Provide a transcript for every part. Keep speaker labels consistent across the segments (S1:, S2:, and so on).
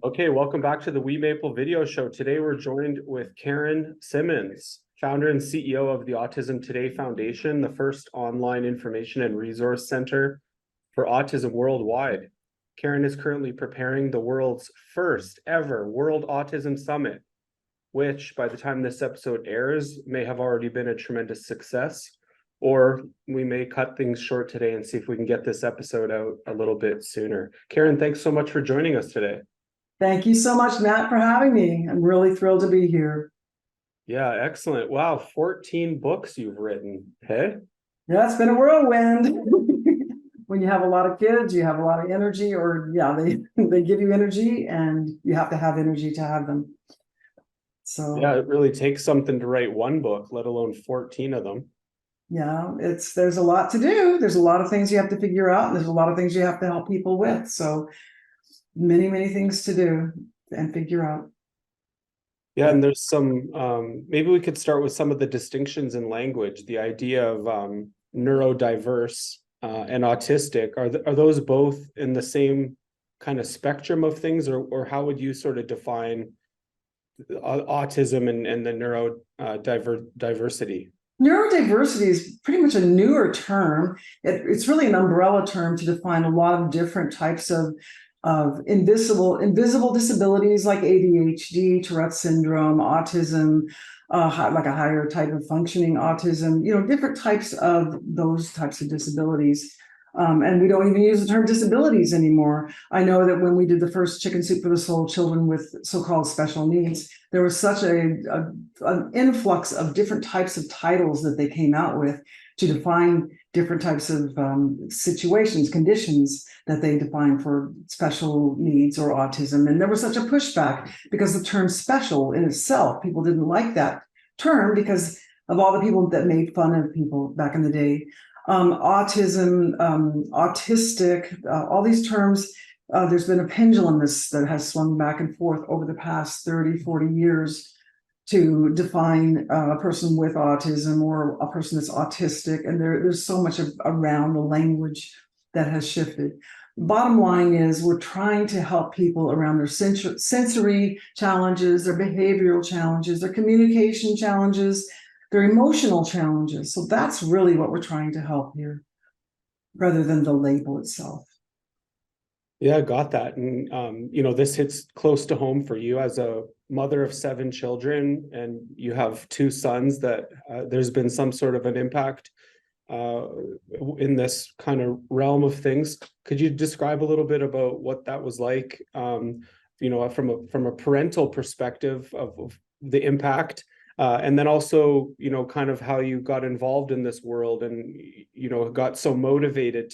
S1: Okay, welcome back to the WeMaple video show. Today we're joined with Karen Simmons, founder and CEO of the Autism Today Foundation, the first online information and resource center for autism worldwide. Karen is currently preparing the world's first ever World Autism Summit, which by the time this episode airs may have already been a tremendous success, or we may cut things short today and see if we can get this episode out a little bit sooner. Karen, thanks so much for joining us today.
S2: Thank you so much, Matt, for having me. I'm really thrilled to be here.
S1: Yeah, excellent. Wow, 14 books you've written. Hey?
S2: Yeah, it's been a whirlwind. When you have a lot of kids, you have a lot of energy, or they give you energy and you have to have energy to have them. So
S1: yeah, it really takes something to write one book, let alone 14 of them.
S2: Yeah, there's a lot to do. There's a lot of things you have to figure out, and there's a lot of things you have to help people with. So many things to do and figure out.
S1: Yeah, and there's some, maybe we could start with some of the distinctions in language. The idea of neurodiverse and autistic, are those both in the same kind of spectrum of things, or how would you sort of define autism and the neurodiversity?
S2: Neurodiversity is pretty much a newer term. It's really an umbrella term to define a lot of different types of invisible disabilities like ADHD, Tourette syndrome, autism, like a higher type of functioning autism, different types of those types of disabilities. And we don't even use the term disabilities anymore. I know that when we did the first Chicken Soup for the Soul children with so-called special needs, there was such an influx of different types of titles that they came out with to define different types of situations, conditions that they define for special needs or autism. And there was such a pushback because the term special in itself, people didn't like that term because of all the people that made fun of people back in the day. Autism, autistic, all these terms, there's been a pendulum that has swung back and forth over the past 30, 40 years to define a person with autism or a person that's autistic. And there's so much around the language that has shifted. Bottom line is we're trying to help people around their sensory challenges, their behavioral challenges, their communication challenges, their emotional challenges. So that's really what we're trying to help here, rather than the label itself.
S1: Yeah, got that. And, this hits close to home for you as a mother of 7 children, and you have 2 sons that there's been some sort of an impact in this kind of realm of things. Could you describe a little bit about what that was like, from a parental perspective of the impact? And then also, kind of how you got involved in this world and, got so motivated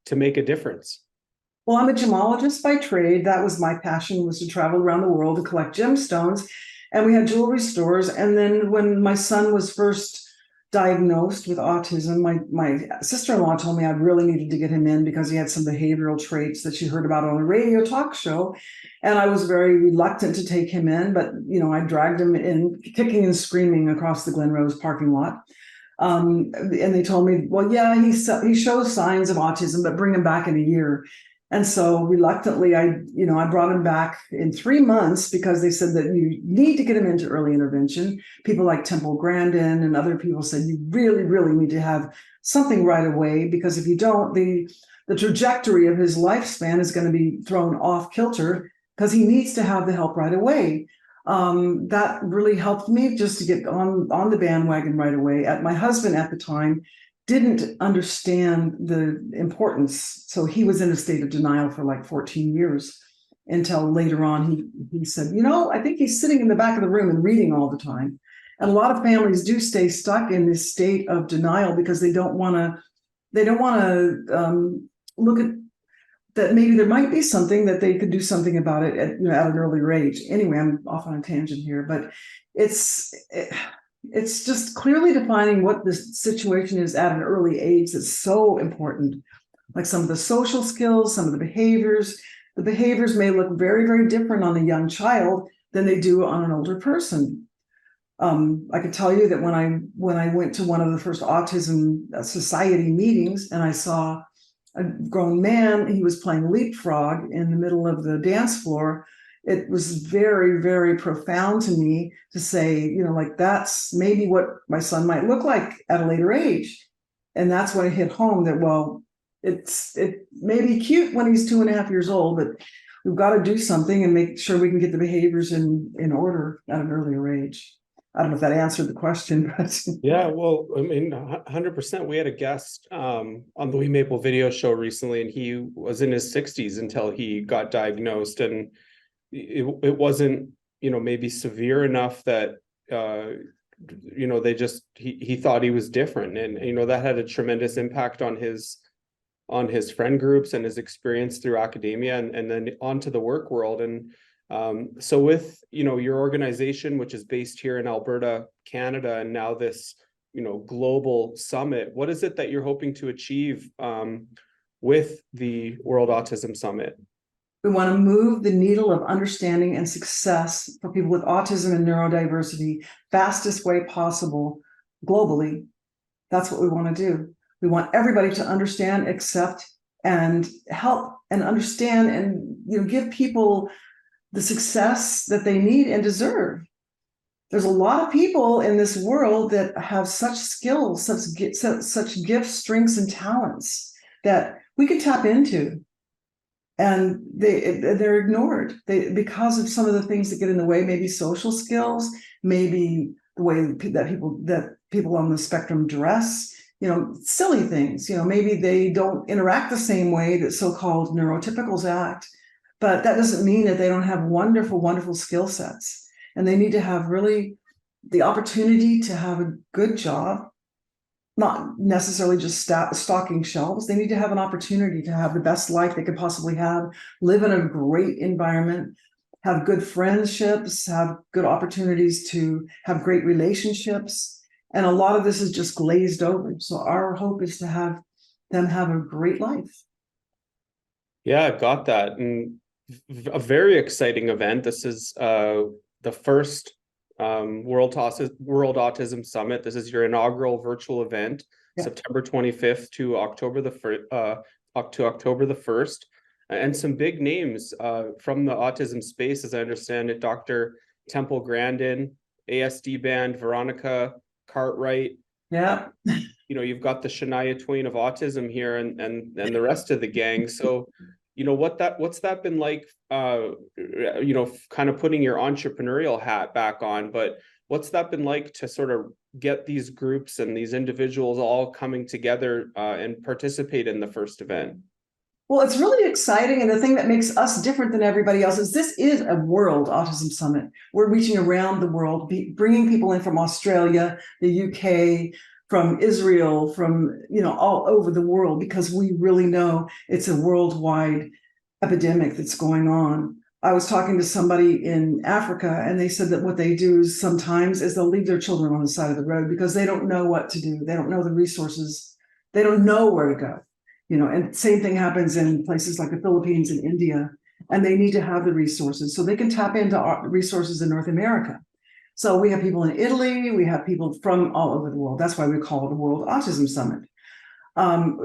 S1: to make a difference.
S2: Well, I'm a gemologist by trade. That was my passion, was to travel around the world to collect gemstones. And we had jewelry stores. And then when my son was first diagnosed with autism, my sister-in-law told me I really needed to get him in because he had some behavioral traits that she heard about on a radio talk show. And I was very reluctant to take him in, but I dragged him in, kicking and screaming across the Glen Rose parking lot. And they told me, well, yeah, he shows signs of autism, but bring him back in a year. And so reluctantly, I brought him back in 3 months because they said that you need to get him into early intervention. People like Temple Grandin and other people said you really, really need to have something right away, because if you don't, the trajectory of his lifespan is going to be thrown off kilter because he needs to have the help right away. That really helped me just to get on the bandwagon right away. My husband at the time didn't understand the importance. So he was in a state of denial for like 14 years until later on he said, I think he's sitting in the back of the room and reading all the time. And a lot of families do stay stuck in this state of denial because they don't want to look at that maybe there might be something that they could do something about it at an earlier age. Anyway, I'm off on a tangent here, but it's just clearly defining what the situation is at an early age that's so important. Like some of the social skills, some of the behaviors. The behaviors may look very, very different on a young child than they do on an older person. I can tell you that when I went to one of the first Autism Society meetings and I saw a grown man, he was playing leapfrog in the middle of the dance floor, it was very, very profound to me to say, like, that's maybe what my son might look like at a later age. And that's when it hit home that, well, it may be cute when he's 2.5 years old, but we've got to do something and make sure we can get the behaviors in order at an earlier age. I don't know if that answered the question, but
S1: Yeah, well, I mean, 100%. We had a guest on the WeMaple video show recently, and he was in his 60s until he got diagnosed, and it wasn't, maybe severe enough that he thought he was different, and that had a tremendous impact on his friend groups and his experience through academia, and then onto the work world. And so with, your organization, which is based here in Alberta, Canada, and now this, global summit, what is it that you're hoping to achieve with the World Autism Summit?
S2: we want to move the needle of understanding and success for people with autism and neurodiversity fastest way possible globally. That's what we want to do. We want everybody to understand, accept, and help and understand, and give people the success that they need and deserve. There's a lot of people in this world that have such skills, such gifts, strengths, and talents that we could tap into, and they're ignored because of some of the things that get in the way. Maybe social skills, maybe the way that people on the spectrum dress. Silly things. Maybe they don't interact the same way that so-called neurotypicals act. But that doesn't mean that they don't have wonderful, wonderful skill sets. And they need to have really the opportunity to have a good job, not necessarily just stocking shelves. They need to have an opportunity to have the best life they could possibly have, live in a great environment, have good friendships, have good opportunities to have great relationships. And a lot of this is just glazed over. So our hope is to have them have a great life.
S1: Yeah, I got that. And a very exciting event. This is the first World Autism Summit. This is your inaugural virtual event, yeah. September 25th to October the 1st. And some big names from the autism space, as I understand it: Dr. Temple Grandin, ASD band, Veronica Cartwright.
S2: Yeah.
S1: You've got the Shania Twain of autism here, and the rest of the gang. So what's that been like, kind of putting your entrepreneurial hat back on, but what's that been like to sort of get these groups and these individuals all coming together and participate in the first event?
S2: Well, it's really exciting. And the thing that makes us different than everybody else is this is a World Autism Summit. We're reaching around the world, bringing people in from Australia, the UK, from Israel, from all over the world, because we really know it's a worldwide epidemic that's going on. I was talking to somebody in Africa, and they said that what they do sometimes is they'll leave their children on the side of the road because they don't know what to do. They don't know the resources. They don't know where to go. And same thing happens in places like the Philippines and India, and they need to have the resources so they can tap into resources in North America. So we have people in Italy, we have people from all over the world. That's why we call it the World Autism Summit.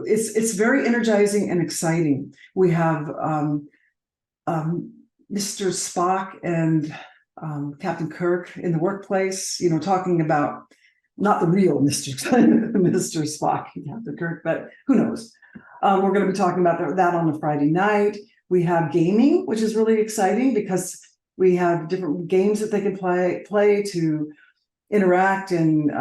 S2: It's very energizing and exciting. We have Mr. Spock and Captain Kirk in the workplace, talking about not the real Mr. Mr. Spock and Captain Kirk, but who knows? We're going to be talking about that on a Friday night. We have gaming, which is really exciting because we have different games that they can play to interact and,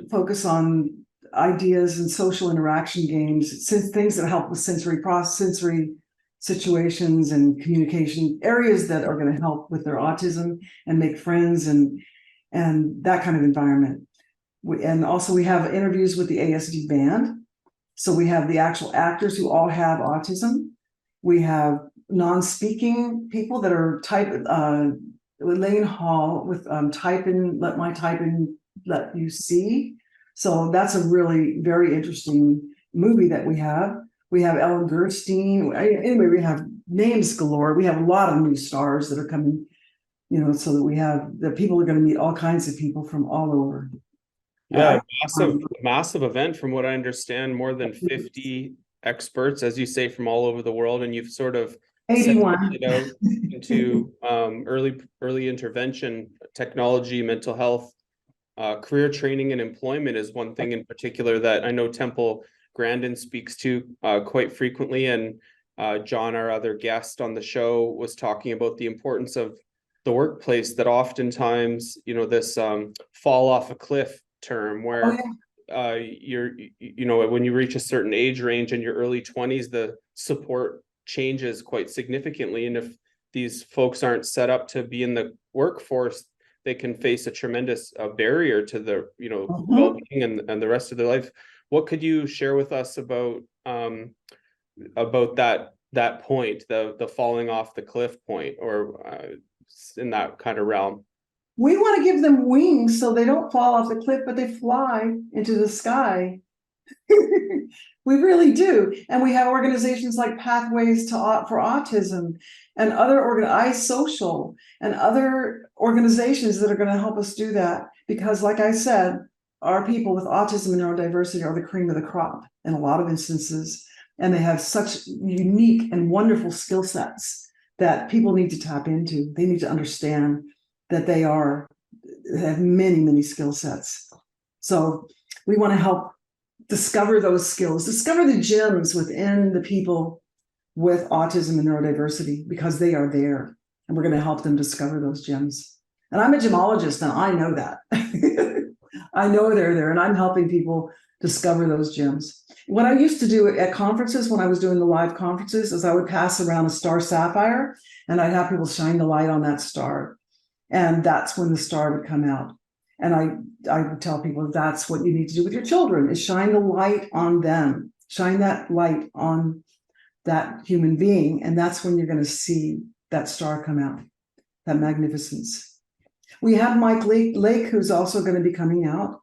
S2: focus on ideas and social interaction games, things that help with sensory situations and communication, areas that are going to help with their autism and make friends and that kind of environment. And also we have interviews with the ASD band. So we have the actual actors who all have autism. We have non-speaking people that are Elaine Hall with type in, let you see. So that's a really very interesting movie that we have. We have Ellen Gerstein. Anyway, we have names galore. We have a lot of new stars that are coming, so that people are going to meet all kinds of people from all over.
S1: Yeah, massive event from what I understand, more than 50 experts, as you say, from all over the world. And you've sort of
S2: 81.
S1: segment it out into early intervention, technology, mental health, career training and employment is one thing in particular that I know Temple Grandin speaks to quite frequently. And John, our other guest on the show, was talking about the importance of the workplace, that oftentimes, this fall off a cliff term where when you reach a certain age range in your early 20s, the support changes quite significantly. And if these folks aren't set up to be in the workforce, they can face a tremendous barrier to their, well-being and the rest of their life. What could you share with us about that point, the falling off the cliff point, or in that kind of realm?
S2: We want to give them wings so they don't fall off the cliff, but they fly into the sky. We really do. And we have organizations like Pathways for Autism and other iSocial and other organizations that are going to help us do that. Because like I said, our people with autism and neurodiversity are the cream of the crop in a lot of instances. And they have such unique and wonderful skill sets that people need to tap into. They need to understand that they have many, many skill sets. So we want to help discover those skills, discover the gems within the people with autism and neurodiversity, because they are there, and we're going to help them discover those gems. And I'm a gemologist, and I know that. I know they're there, and I'm helping people discover those gems. What I used to do at conferences, when I was doing the live conferences, is I would pass around a star sapphire, and I'd have people shine the light on that star. And that's when the star would come out. And I would tell people that's what you need to do with your children, is shine the light on them, shine that light on that human being. And that's when you're going to see that star come out, that magnificence. We have Mike Lake, who's also going to be coming out,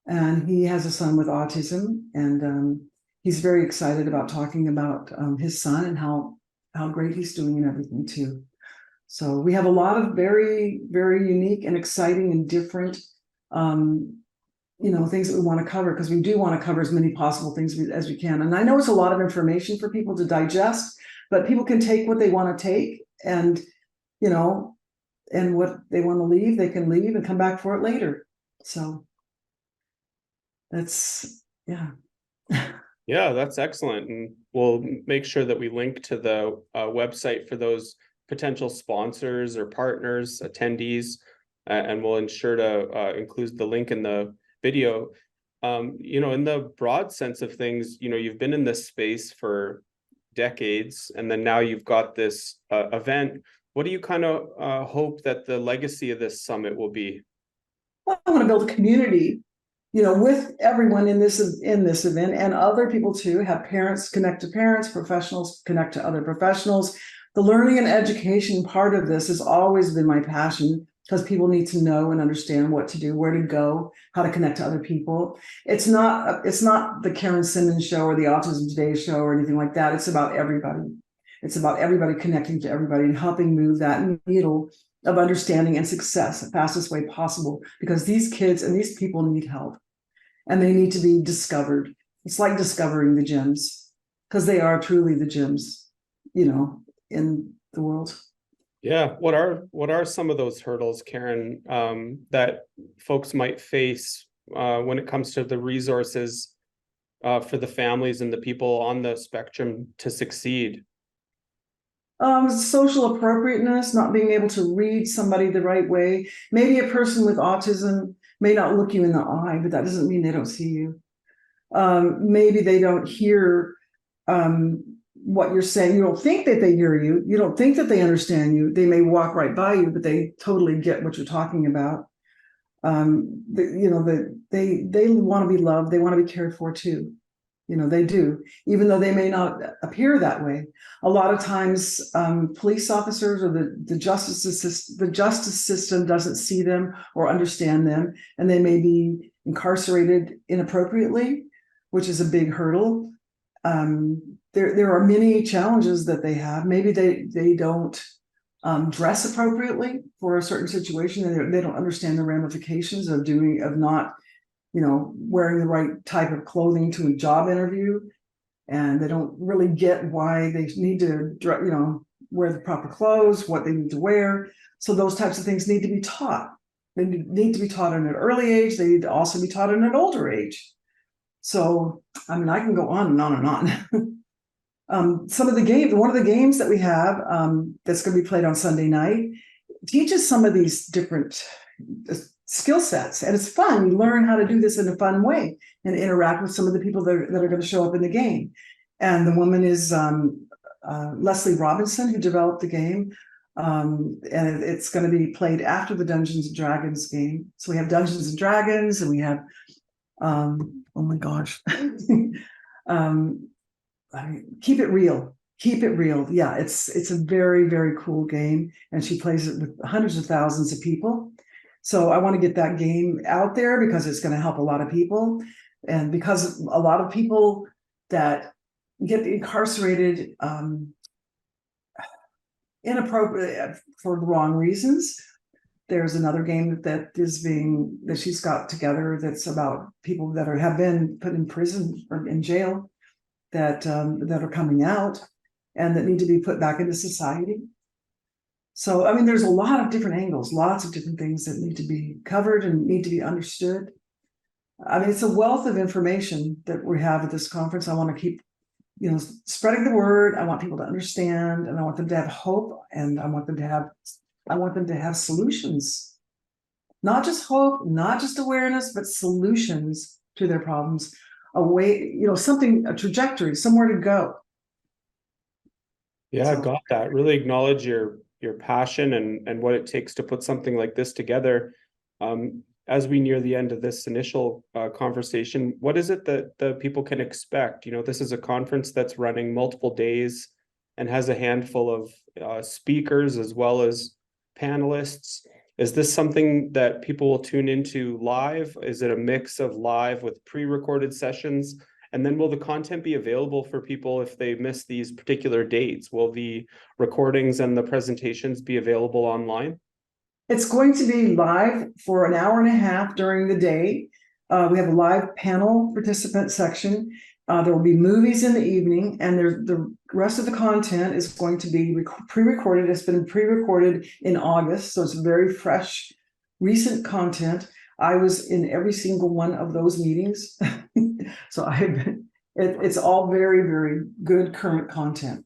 S2: and he has a son with autism. And he's very excited about talking about his son and how great he's doing and everything too. So we have a lot of very, very unique and exciting and different, things that we want to cover, because we do want to cover as many possible things as we can. And I know it's a lot of information for people to digest, but people can take what they want to take, and, and what they want to leave, they can leave and come back for it later. So that's, yeah.
S1: Yeah, that's excellent. And we'll make sure that we link to the website for those potential sponsors or partners, attendees, and we'll ensure to include the link in the video. In the broad sense of things, you've been in this space for decades, and then now you've got this event. What do you kind of hope that the legacy of this summit will be?
S2: Well, I want to build a community, with everyone in this event, and other people too. Have parents connect to parents, professionals connect to other professionals. The learning and education part of this has always been my passion, because people need to know and understand what to do, where to go, how to connect to other people. It's not the Karen Simmons show or the Autism Today show or anything like that. It's about everybody. It's about everybody connecting to everybody and helping move that needle of understanding and success the fastest way possible, because these kids and these people need help, and they need to be discovered. It's like discovering the gems, because they are truly the gems, in the world.
S1: Yeah. What are some of those hurdles, Karen, that folks might face when it comes to the resources for the families and the people on the spectrum to succeed?
S2: Social appropriateness, not being able to read somebody the right way. Maybe a person with autism may not look you in the eye, but that doesn't mean they don't see you. Maybe they don't hear what you're saying. You don't think that they hear you. You don't think that they understand you. They may walk right by you, but they totally get what you're talking about. They want to be loved. They want to be cared for too. They do, even though they may not appear that way. A lot of times, police officers or the justice system doesn't see them or understand them, and they may be incarcerated inappropriately, which is a big hurdle. There are many challenges that they have. Maybe they don't dress appropriately for a certain situation, and they don't understand the ramifications of not wearing the right type of clothing to a job interview, and they don't really get why they need to wear the proper clothes, what they need to wear. So those types of things need to be taught. They need to be taught at an early age. They need to also be taught at an older age. So, I mean, I can go on and on and on. Some of the games, one of the games that we have that's going to be played on Sunday night teaches some of these different skill sets, and it's fun. You learn how to do this in a fun way and interact with some of the people that are going to show up in the game. And the woman is Leslie Robinson, who developed the game. And it's going to be played after the Dungeons and Dragons game. So we have Dungeons and Dragons, and we have oh my gosh. Keep it real. Keep it real. Yeah, it's a very, very cool game, and she plays it with hundreds of thousands of people. So I want to get that game out there because it's going to help a lot of people, and because a lot of people that get incarcerated inappropriate for the wrong reasons. There's another game that she's got together that's about people that have been put in prison or in jail that are coming out and that need to be put back into society. So, I mean, there's a lot of different angles, lots of different things that need to be covered and need to be understood. I mean, it's a wealth of information that we have at this conference. I want to keep, spreading the word. I want people to understand, and I want them to have hope, and I want them to have solutions. Not just hope, not just awareness, but solutions to their problems. A way, a trajectory, somewhere to go.
S1: Yeah, I got that. Really acknowledge your passion and what it takes to put something like this together. As we near the end of this initial conversation, what is it that the people can expect? This is a conference that's running multiple days and has a handful of speakers as well as panelists. Is this something that people will tune into live? Is it a mix of live with pre-recorded sessions? And then will the content be available for people if they miss these particular dates? Will the recordings and the presentations be available online?
S2: It's going to be live for an hour and a half during the day. We have a live panel participant section. There will be movies in the evening, and the rest of the content is going to be pre-recorded. It's been pre-recorded in August, so it's very fresh, recent content. I was in every single one of those meetings. So it's all very, very good current content.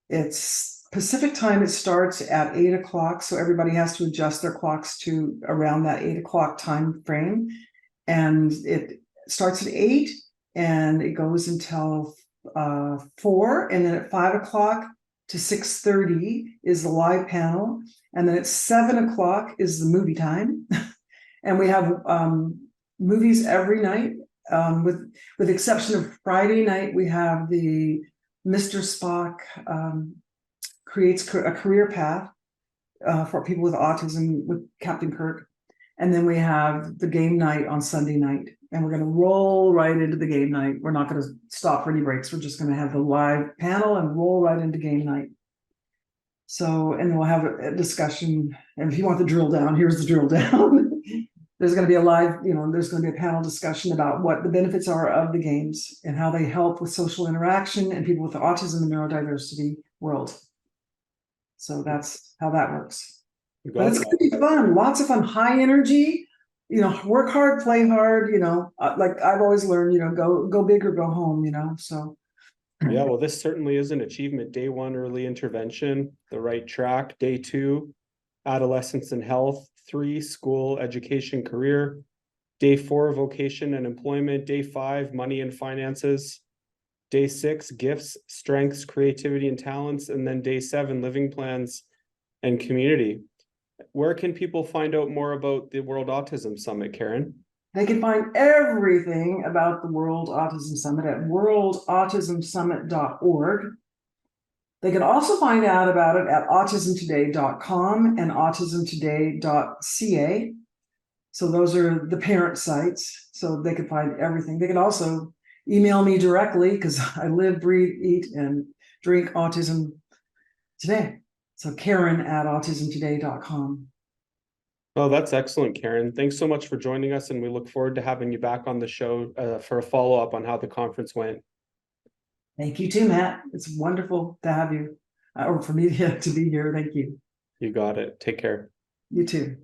S2: It's Pacific time. It starts at 8 o'clock. So everybody has to adjust their clocks to around that 8 o'clock time frame. And it starts at 8 and it goes until 4. And then at 5 o'clock to 6:30 is the live panel. And then at 7 o'clock is the movie time. And we have movies every night, with the exception of Friday night. We have the Mr. Spock creates a career path for people with autism with Captain Kirk. And then we have the game night on Sunday night. And we're going to roll right into the game night. We're not going to stop for any breaks. We're just going to have the live panel and roll right into game night. So, and then we'll have a discussion. And if you want the drill down, here's the drill down. There's going to be a live, there's going to be a panel discussion about what the benefits are of the games and how they help with social interaction and people with autism and neurodiversity world. So that's how that works. But it's going to be fun, lots of fun, high energy, work hard, play hard, like I've always learned, go big or go home, so.
S1: Yeah, well, this certainly is an achievement. Day 1, early intervention, the right track. Day 2, adolescence and health. 3, school, education, career. Day 4, vocation and employment. Day 5, money and finances. Day 6, gifts, strengths, creativity, and talents. And then day 7, living plans and community. Where can people find out more about the World Autism Summit, Karen?
S2: They can find everything about the World Autism Summit at worldautismsummit.org. They can also find out about it at autismtoday.com and autismtoday.ca. So those are the parent sites, so they can find everything. They can also email me directly because I live, breathe, eat, and drink Autism Today. So Karen at autismtoday.com.
S1: Oh, that's excellent, Karen. Thanks so much for joining us, and we look forward to having you back on the show for a follow-up on how the conference went.
S2: Thank you too, Matt. It's wonderful to have you. or for me to be here. Thank you.
S1: You got it. Take care.
S2: You too.